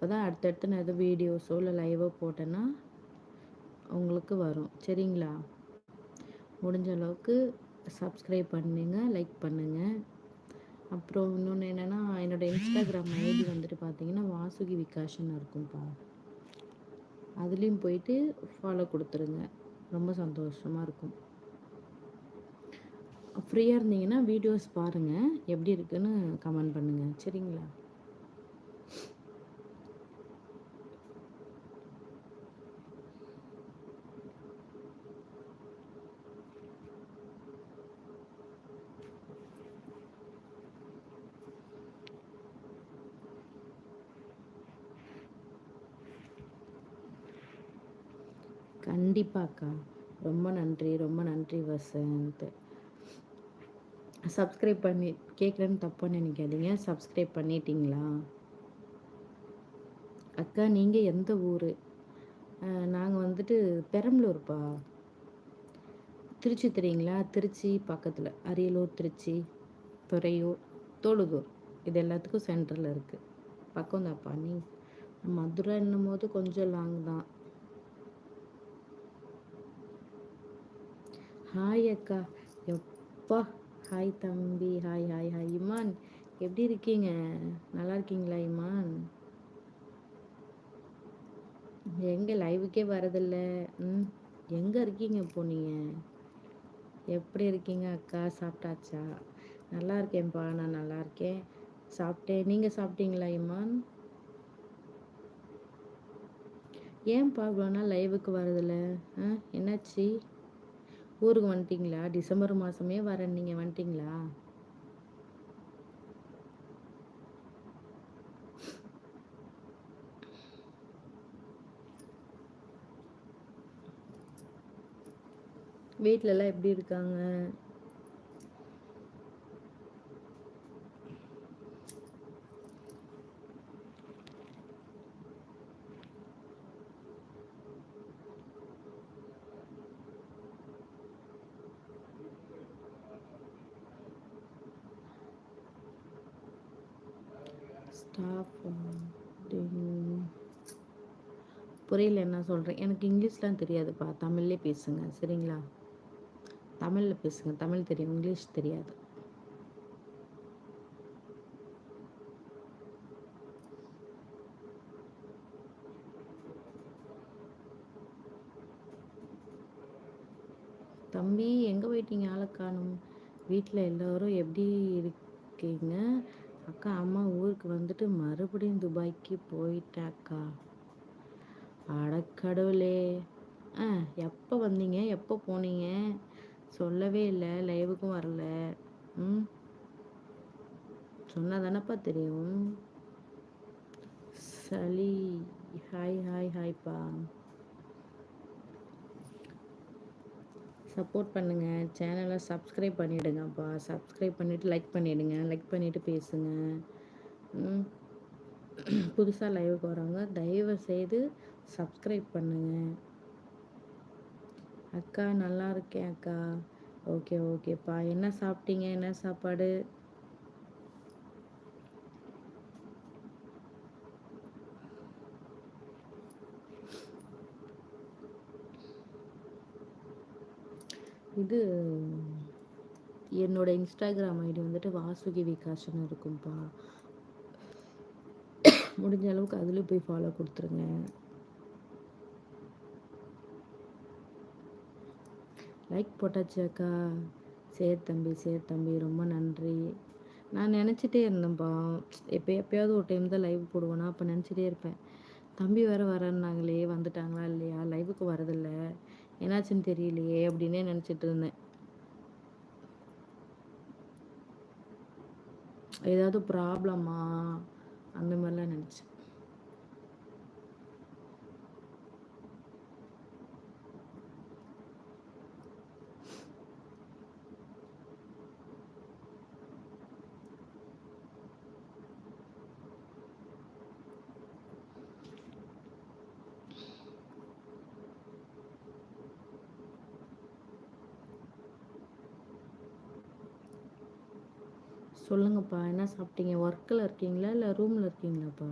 அப்போ தான் அடுத்தடுத்து நான் எதுவும் வீடியோஸோ இல்லை லைவோ போட்டேன்னா உங்களுக்கு வரும். சரிங்களா? முடிஞ்ச அளவுக்கு சப்ஸ்கிரைப் பண்ணுங்க, லைக் பண்ணுங்கள். அப்புறம் இன்னொன்று என்னென்னா, என்னோடய இன்ஸ்டாகிராம் ஐடி வந்துட்டு பார்த்தீங்கன்னா வாசுகி விகாஷன்னு இருக்கும்ப்பா. அதுலேயும் போயிட்டு ஃபாலோ கொடுத்துருங்க. ரொம்ப சந்தோஷமாக இருக்கும். ஃப்ரீயாக இருந்தீங்கன்னா வீடியோஸ் பாருங்கள், எப்படி இருக்குன்னு கமெண்ட் பண்ணுங்கள். சரிங்களா? கண்டிப்பாக்கா. ரொம்ப நன்றி, ரொம்ப நன்றி வசந்த். சப்ஸ்கிரைப் பண்ணி கேட்குறேன்னு தப்பாக நினைக்காதீங்க. சப்ஸ்கிரைப் பண்ணிட்டீங்களா? அக்கா நீங்கள் எந்த ஊர்? நாங்கள் வந்துட்டு பெரம்பலூர்ப்பா. திருச்சி தெரியுங்களா? திருச்சி பக்கத்தில் அரியலூர், திருச்சி, துறையூர், தோடுதூர், இது எல்லாத்துக்கும் சென்டரில் இருக்குது. பக்கம் தான்ப்பா. நீ மதுரைன்னும் போது கொஞ்சம் லாங் தான். ஹாய் அக்கா. எப்பா ஹாய் தம்பி. Hi hi hi. இமான் எப்படி இருக்கீங்க? நல்லா இருக்கீங்களா இமான்? எங்கே லைவுக்கே வரதில்ல? எங்கே இருக்கீங்க இப்போ நீங்கள்? எப்படி இருக்கீங்க அக்கா? சாப்பிட்டாச்சா? நல்லா இருக்கேன்ப்பா, நான் நல்லா இருக்கேன். சாப்பிட்டேன். நீங்கள் சாப்பிட்டீங்களா இமான்? ஏன்ப்பா இவ்வளோ நாள் லைவுக்கு வரதில்ல? என்னாச்சு? ஊருக்கு வந்துட்டிங்களா? டிசம்பர் மாதமே வரேன், நீங்கள் வந்துட்டிங்களா? வீட்டிலலாம் எப்படி இருக்காங்க? புரியல என்ன சொல்கிறேன். எனக்கு இங்கிலீஷ்லாம் தெரியாதுப்பா. தமிழ்லே பேசுங்க சரிங்களா? தமிழில் பேசுங்க. தமிழ் தெரியும், இங்கிலீஷ் தெரியாது. தம்பி எங்கே போயிட்டீங்க? ஆளை காணும். வீட்டில் எல்லோரும் எப்படி இருக்கீங்க? அக்கா அம்மா ஊருக்கு வந்துட்டு மறுபடியும் துபாய்க்கு போயிட்டாக்கா. அடக்கடவுளே. எப்போ வந்தீங்க? எப்போ போனீங்க? சொல்லவே இல்லை, லைவுக்கும் வரல. சொன்னால் தானப்பா தெரியும். சளி. Hi hi ஹாய்ப்பா. சப்போர்ட் பண்ணுங்கள். சேனலை சப்ஸ்கிரைப் பண்ணிவிடுங்கப்பா. சப்ஸ்கிரைப் பண்ணிவிட்டு லைக் பண்ணிவிடுங்க. லைக் பண்ணிவிட்டு பேசுங்க. புதுசாக லைவுக்கு வரவங்க தயவு செய்து சப்ஸ்கிரைப் பண்ணுங்கள். அக்கா நல்லா இருக்கேன் அக்கா. ஓகே ஓகேப்பா. என்ன சாப்பிட்டீங்க? என்ன சாப்பாடு? இது என்னோட இன்ஸ்டாகிராம் ஐடி வந்துட்டு வாசுகி விகாஷன்னு இருக்கும்ப்பா. முடிஞ்ச அளவுக்கு அதில் போய் ஃபாலோ கொடுத்துருங்க. லைக் போட்டாச்சு அக்கா. சரி தம்பி, சரி தம்பி, ரொம்ப நன்றி. நான் நினச்சிட்டே இருந்தேன்ப்பா. எப்போயாவது ஒரு டைம் தான் லைவ் போடுவேனா, அப்போ நினச்சிட்டே இருப்பேன், தம்பி வேறு வரேன்னாங்களே, வந்துட்டாங்களா இல்லையா, லைவுக்கு வரதில்ல, என்னாச்சுன்னு தெரியலையே அப்படின்னே நினச்சிட்டு இருந்தேன். ஏதாவது ப்ராப்ளமா அந்த மாதிரிலாம் நினச்சேன். சொல்லுங்கப்பா, என்ன சாப்பிட்டீங்க? ஒர்க்கில் இருக்கீங்களா இல்லை ரூமில் இருக்கீங்களாப்பா?